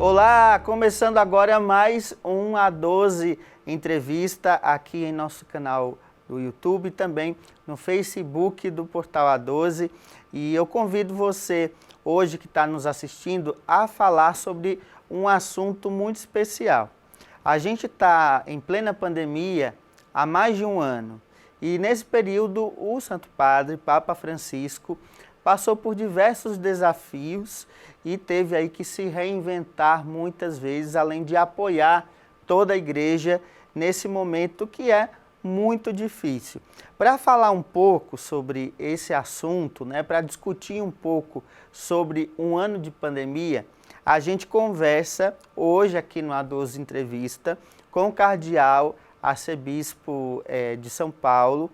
Olá, começando agora mais um A12 entrevista aqui em nosso canal do YouTube e também no Facebook do Portal A12. E eu convido você, hoje que está nos assistindo, a falar sobre um assunto muito especial. A gente está em plena pandemia há mais de um ano e nesse período o Santo Padre, Papa Francisco, passou por diversos desafios e teve aí que se reinventar muitas vezes, além de apoiar toda a igreja nesse momento que é muito difícil. Para falar um pouco sobre esse assunto, para discutir um pouco sobre um ano de pandemia, a gente conversa hoje aqui no A12 Entrevista com o cardeal arcebispo de São Paulo,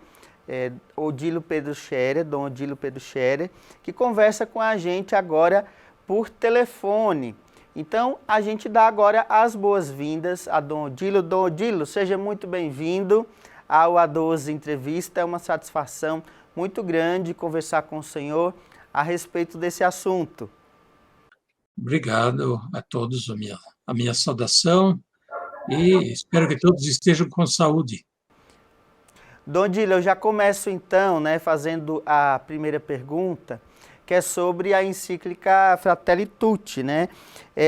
Dom Odilo Pedro Scherer, que conversa com a gente agora por telefone. Então, a gente dá agora as boas-vindas a Dom Odilo. Dom Odilo, seja muito bem-vindo ao A12 Entrevista. É uma satisfação muito grande conversar com o senhor a respeito desse assunto. Obrigado a todos, a minha saudação, e espero que todos estejam com saúde. Dom Odilo, eu já começo então, fazendo a primeira pergunta, que é sobre a encíclica Fratelli Tutti,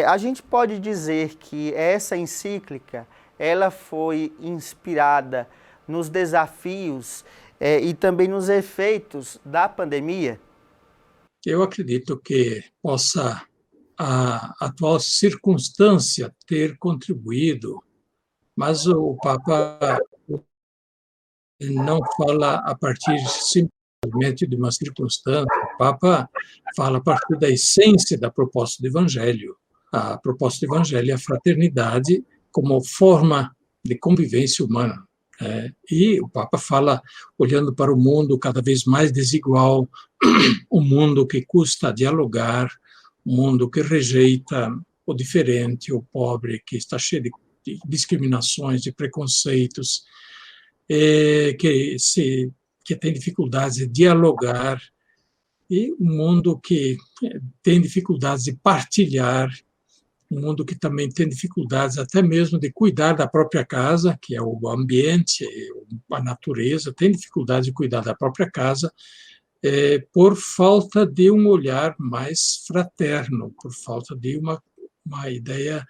a gente pode dizer que essa encíclica, ela foi inspirada nos desafios e também nos efeitos da pandemia? Eu acredito que possa a atual circunstância ter contribuído, mas o Papa não fala a partir simplesmente de uma circunstância. O Papa fala a partir da essência da proposta do Evangelho. A proposta do Evangelho é a fraternidade como forma de convivência humana. E o Papa fala olhando para o mundo cada vez mais desigual, um mundo que custa dialogar, um mundo que rejeita o diferente, o pobre, que está cheio de discriminações, de preconceitos, que tem dificuldades de dialogar, e um mundo que tem dificuldades de partilhar, um mundo que também tem dificuldades até mesmo de cuidar da própria casa, que é o ambiente, a natureza, tem dificuldade de cuidar da própria casa, por falta de um olhar mais fraterno, por falta de uma ideia,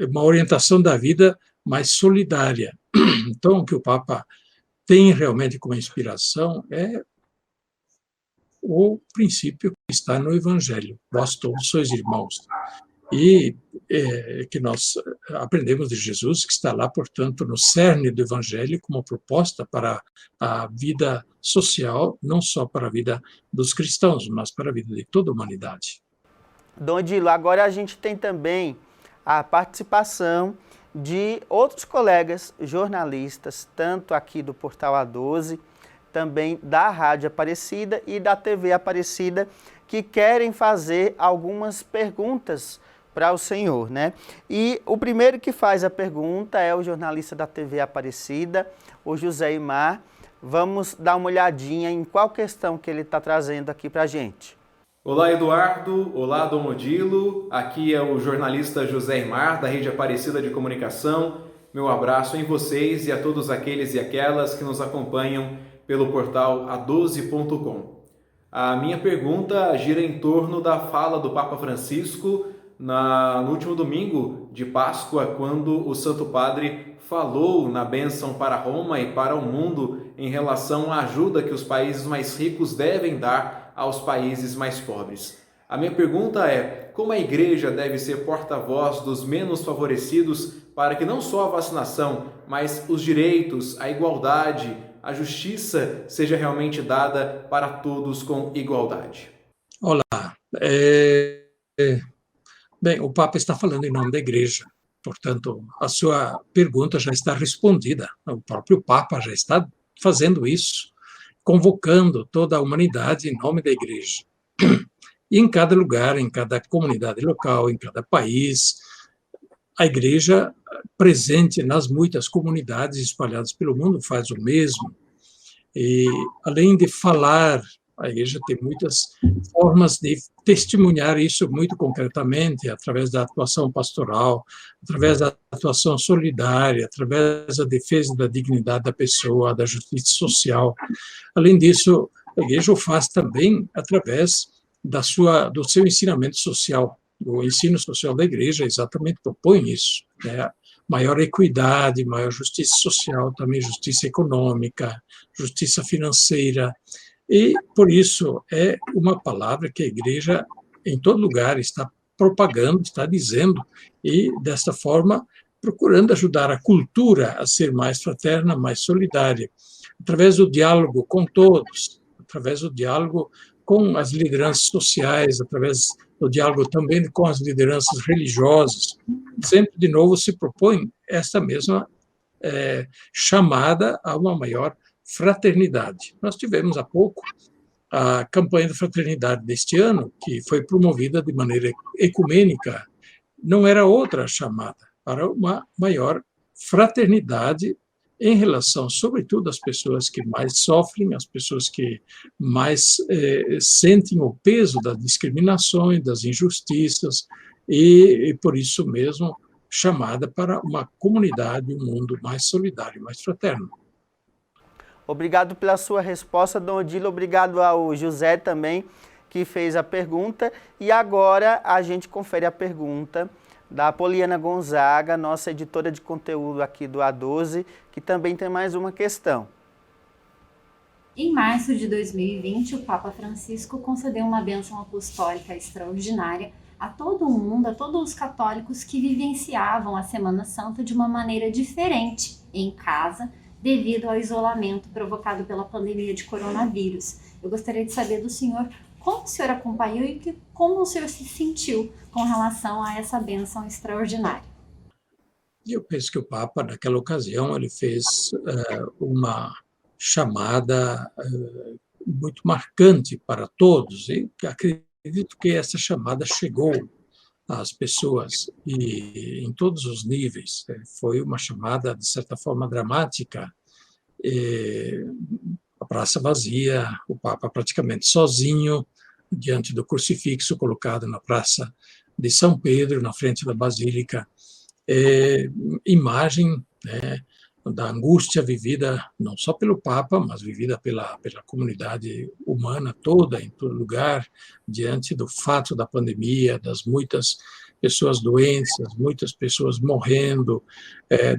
uma orientação da vida mais solidária. Então, o que o Papa tem realmente como inspiração é o princípio que está no Evangelho. Vós todos sois irmãos. E que nós aprendemos de Jesus, que está lá, portanto, no cerne do Evangelho, como proposta para a vida social, não só para a vida dos cristãos, mas para a vida de toda a humanidade. Dom Odilo, agora a gente tem também a participação de outros colegas jornalistas, tanto aqui do Portal A12, também da Rádio Aparecida e da TV Aparecida, que querem fazer algumas perguntas para o senhor, E o primeiro que faz a pergunta é o jornalista da TV Aparecida, o José Imar. Vamos dar uma olhadinha em qual questão que ele está trazendo aqui para a gente. Olá, Eduardo. Olá, Dom Odilo. Aqui é o jornalista José Imar, da Rede Aparecida de Comunicação. Meu abraço em vocês e a todos aqueles e aquelas que nos acompanham pelo portal a12.com. A minha pergunta gira em torno da fala do Papa Francisco no último domingo de Páscoa, quando o Santo Padre falou na bênção para Roma e para o mundo em relação à ajuda que os países mais ricos devem dar aos países mais pobres. A minha pergunta é: como a Igreja deve ser porta-voz dos menos favorecidos para que não só a vacinação, mas os direitos, a igualdade, a justiça seja realmente dada para todos com igualdade? Olá. Bem, o Papa está falando em nome da Igreja, portanto, a sua pergunta já está respondida. O próprio Papa já está fazendo isso, convocando toda a humanidade em nome da Igreja. E em cada lugar, em cada comunidade local, em cada país, a Igreja, presente nas muitas comunidades espalhadas pelo mundo, faz o mesmo. E, além de falar A igreja tem muitas formas de testemunhar isso muito concretamente, através da atuação pastoral, através da atuação solidária, através da defesa da dignidade da pessoa, da justiça social. Além disso, a igreja o faz também através do seu ensinamento social. O ensino social da igreja exatamente propõe isso, né? Maior equidade, maior justiça social, também justiça econômica, justiça financeira. E, por isso, é uma palavra que a igreja, em todo lugar, está propagando, está dizendo, e, desta forma, procurando ajudar a cultura a ser mais fraterna, mais solidária, através do diálogo com todos, através do diálogo com as lideranças sociais, através do diálogo também com as lideranças religiosas. Sempre, de novo, se propõe esta mesma chamada a uma maior fraternidade. Nós tivemos há pouco a campanha da fraternidade deste ano, que foi promovida de maneira ecumênica. Não era outra chamada para uma maior fraternidade em relação, sobretudo, às pessoas que mais sofrem, às pessoas que mais sentem o peso das discriminações, das injustiças, e por isso mesmo, chamada para uma comunidade, um mundo mais solidário, mais fraterno. Obrigado pela sua resposta, Dom Odilo. Obrigado ao José também, que fez a pergunta. E agora a gente confere a pergunta da Poliana Gonzaga, nossa editora de conteúdo aqui do A12, que também tem mais uma questão. Em março de 2020, o Papa Francisco concedeu uma bênção apostólica extraordinária a todo o mundo, a todos os católicos que vivenciavam a Semana Santa de uma maneira diferente em casa, devido ao isolamento provocado pela pandemia de coronavírus. Eu gostaria de saber do senhor como o senhor acompanhou e como o senhor se sentiu com relação a essa bênção extraordinária. Eu penso que o Papa, naquela ocasião, ele fez uma chamada muito marcante para todos, e acredito que essa chamada chegou às pessoas e em todos os níveis. Foi uma chamada, de certa forma, dramática. A praça vazia, o Papa praticamente sozinho, diante do crucifixo colocado na Praça de São Pedro, na frente da Basílica. Imagem, né, da angústia vivida não só pelo Papa, mas vivida pela comunidade humana toda, em todo lugar, diante do fato da pandemia, das muitas pessoas doentes, muitas pessoas morrendo,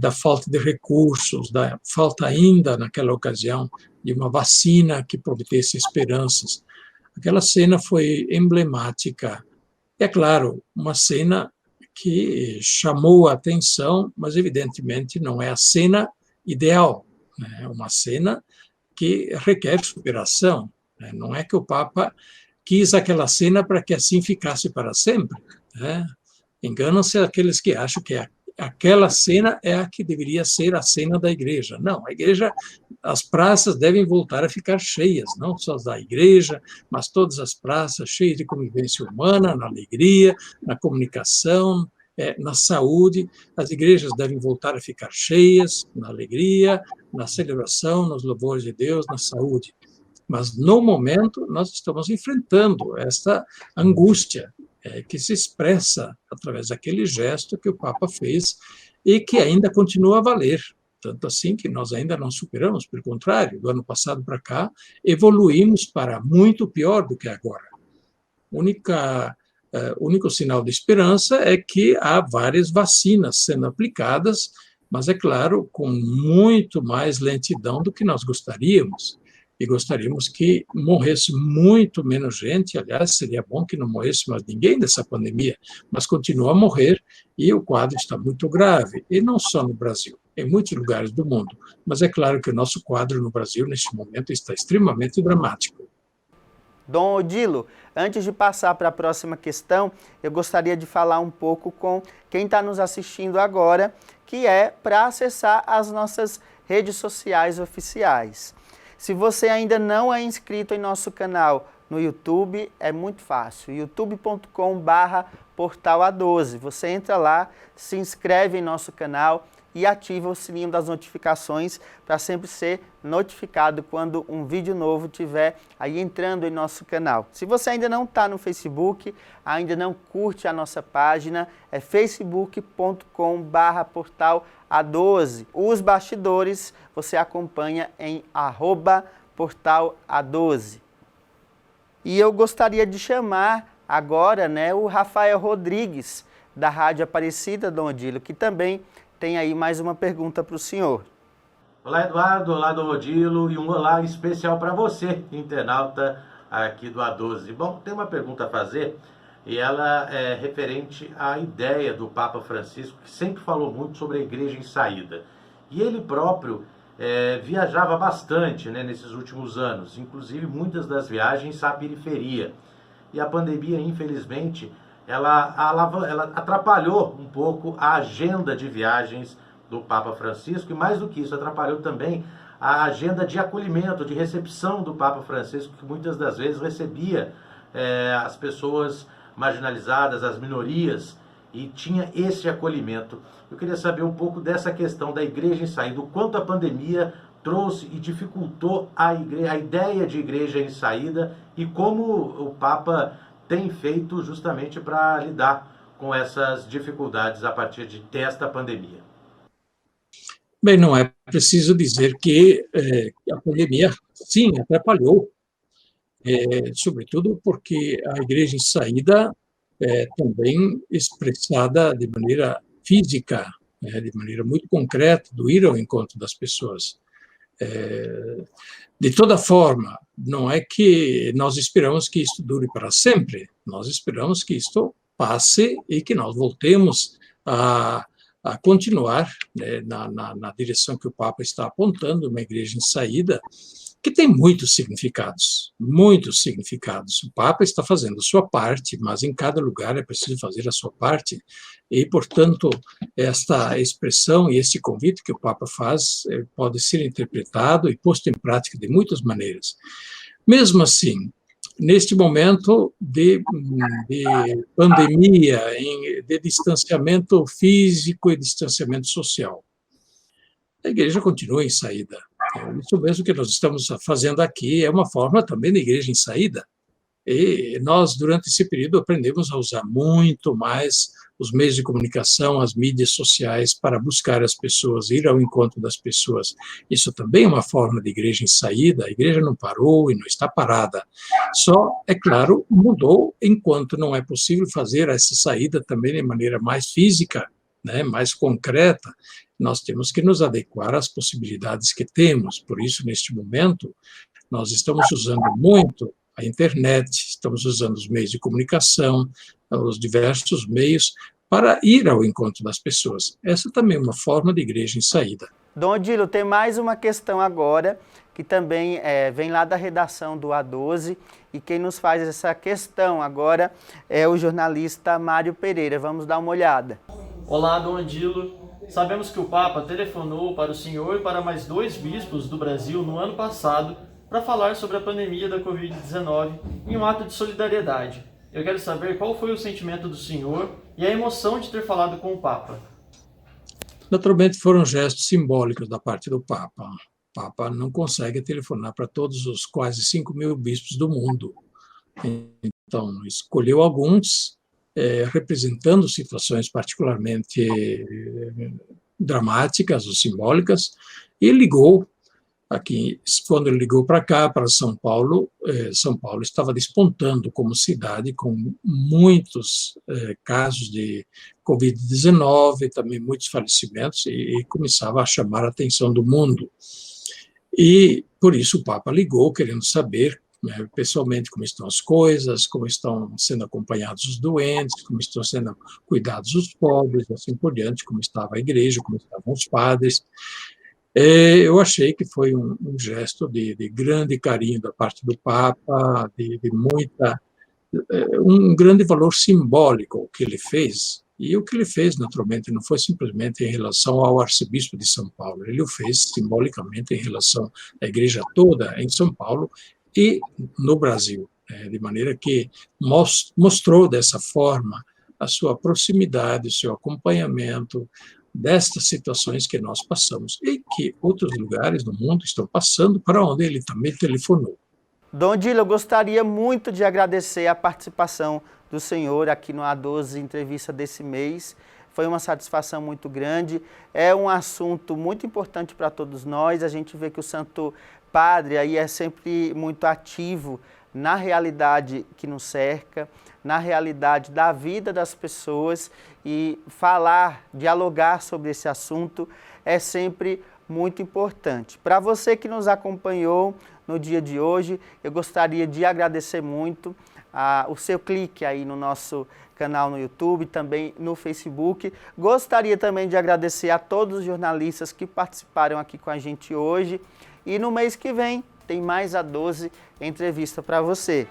da falta de recursos, da falta ainda, naquela ocasião, de uma vacina que prometesse esperanças. Aquela cena foi emblemática. É claro, uma cena que chamou a atenção, mas evidentemente não é a cena ideal, né? É uma cena que requer superação, né? Não é que o Papa quis aquela cena para que assim ficasse para sempre, né? Enganam-se aqueles que acham que aquela cena é a que deveria ser a cena da igreja. Não, a igreja, as praças devem voltar a ficar cheias, não só da igreja, mas todas as praças cheias de convivência humana, na alegria, na comunicação, na saúde. As igrejas devem voltar a ficar cheias, na alegria, na celebração, nos louvores de Deus, na saúde. Mas, no momento, nós estamos enfrentando esta angústia que se expressa através daquele gesto que o Papa fez e que ainda continua a valer. Tanto assim que nós ainda não superamos, pelo contrário, do ano passado para cá, evoluímos para muito pior do que agora. O único sinal de esperança é que há várias vacinas sendo aplicadas, mas, é claro, com muito mais lentidão do que nós gostaríamos. E gostaríamos que morresse muito menos gente. Aliás, seria bom que não morresse mais ninguém dessa pandemia, mas continua a morrer e o quadro está muito grave. E não só no Brasil, em muitos lugares do mundo. Mas é claro que o nosso quadro no Brasil, neste momento, está extremamente dramático. Dom Odilo, antes de passar para a próxima questão, eu gostaria de falar um pouco com quem está nos assistindo agora, que é para acessar as nossas redes sociais oficiais. Se você ainda não é inscrito em nosso canal no YouTube, é muito fácil, youtube.com/portala12. Você entra lá, se inscreve em nosso canal e ativa o sininho das notificações para sempre ser notificado quando um vídeo novo estiver aí entrando em nosso canal. Se você ainda não está no Facebook, ainda não curte a nossa página, é facebook.com/portala12. Os bastidores você acompanha em @portala12. E eu gostaria de chamar agora, o Rafael Rodrigues, da Rádio Aparecida, Dom Odilo, que também tem aí mais uma pergunta para o senhor. Olá, Eduardo. Olá, Dom Odilo. E um olá especial para você, internauta aqui do A12. Bom, tem uma pergunta a fazer e ela é referente à ideia do Papa Francisco, que sempre falou muito sobre a igreja em saída. E ele próprio viajava bastante, nesses últimos anos, inclusive muitas das viagens à periferia. E a pandemia, infelizmente, ela atrapalhou um pouco a agenda de viagens do Papa Francisco e, mais do que isso, atrapalhou também a agenda de acolhimento, de recepção do Papa Francisco, que muitas das vezes recebia as pessoas marginalizadas, as minorias, e tinha esse acolhimento. Eu queria saber um pouco dessa questão da igreja em saída, o quanto a pandemia trouxe e dificultou a ideia de igreja em saída e como o Papa tem feito justamente para lidar com essas dificuldades a partir desta pandemia. Bem, não é preciso dizer que a pandemia, sim, atrapalhou, sobretudo porque a igreja em saída é também expressada de maneira física, de maneira muito concreta, do ir ao encontro das pessoas. De toda forma, não é que nós esperamos que isto dure para sempre, nós esperamos que isto passe e que nós voltemos a continuar na direção que o Papa está apontando, uma igreja em saída, que tem muitos significados, muitos significados. O Papa está fazendo a sua parte, mas em cada lugar é preciso fazer a sua parte, e, portanto, esta expressão e esse convite que o Papa faz pode ser interpretado e posto em prática de muitas maneiras. Mesmo assim, neste momento de pandemia, de distanciamento físico e distanciamento social, a igreja continua em saída. Isso mesmo que nós estamos fazendo aqui é uma forma também da igreja em saída. E nós, durante esse período, aprendemos a usar muito mais os meios de comunicação, as mídias sociais, para buscar as pessoas, ir ao encontro das pessoas. Isso também é uma forma de igreja em saída. A igreja não parou e não está parada. Só, é claro, mudou enquanto não é possível fazer essa saída também de maneira mais física, mais concreta. Nós temos que nos adequar às possibilidades que temos. Por isso, neste momento, nós estamos usando muito a internet, estamos usando os meios de comunicação, os diversos meios, para ir ao encontro das pessoas. Essa também é uma forma de igreja em saída. Dom Odilo, tem mais uma questão agora, que também vem lá da redação do A12, e quem nos faz essa questão agora é o jornalista Mário Pereira. Vamos dar uma olhada. Olá, Dom Odilo. Sabemos que o Papa telefonou para o senhor e para mais 2 bispos do Brasil no ano passado para falar sobre a pandemia da Covid-19 em um ato de solidariedade. Eu quero saber qual foi o sentimento do senhor e a emoção de ter falado com o Papa. Naturalmente foram gestos simbólicos da parte do Papa. O Papa não consegue telefonar para todos os quase 5.000 bispos do mundo. Então, escolheu alguns, representando situações particularmente dramáticas ou simbólicas, e ligou aqui. Quando ele ligou para cá, para São Paulo estava despontando como cidade com muitos casos de Covid-19, também muitos falecimentos, e começava a chamar a atenção do mundo. E, por isso, o Papa ligou, querendo saber pessoalmente como estão as coisas, como estão sendo acompanhados os doentes, como estão sendo cuidados os pobres, assim por diante, como estava a igreja, como estavam os padres. Eu achei que foi um gesto de grande carinho da parte do Papa, um grande valor simbólico o que ele fez. E o que ele fez, naturalmente, não foi simplesmente em relação ao arcebispo de São Paulo, ele o fez simbolicamente em relação à igreja toda em São Paulo e no Brasil, de maneira que mostrou dessa forma a sua proximidade, o seu acompanhamento, destas situações que nós passamos e que outros lugares do mundo estão passando, para onde ele também telefonou. Dom Odilo, eu gostaria muito de agradecer a participação do senhor aqui no A12 Entrevista desse mês. Foi uma satisfação muito grande, é um assunto muito importante para todos nós. A gente vê que o Santo Padre aí é sempre muito ativo na realidade que nos cerca, na realidade da vida das pessoas, e falar, dialogar sobre esse assunto é sempre muito importante. Para você que nos acompanhou no dia de hoje, eu gostaria de agradecer muito o seu clique aí no nosso canal no YouTube, também no Facebook. Gostaria também de agradecer a todos os jornalistas que participaram aqui com a gente hoje. E no mês que vem tem mais A12 entrevista para você.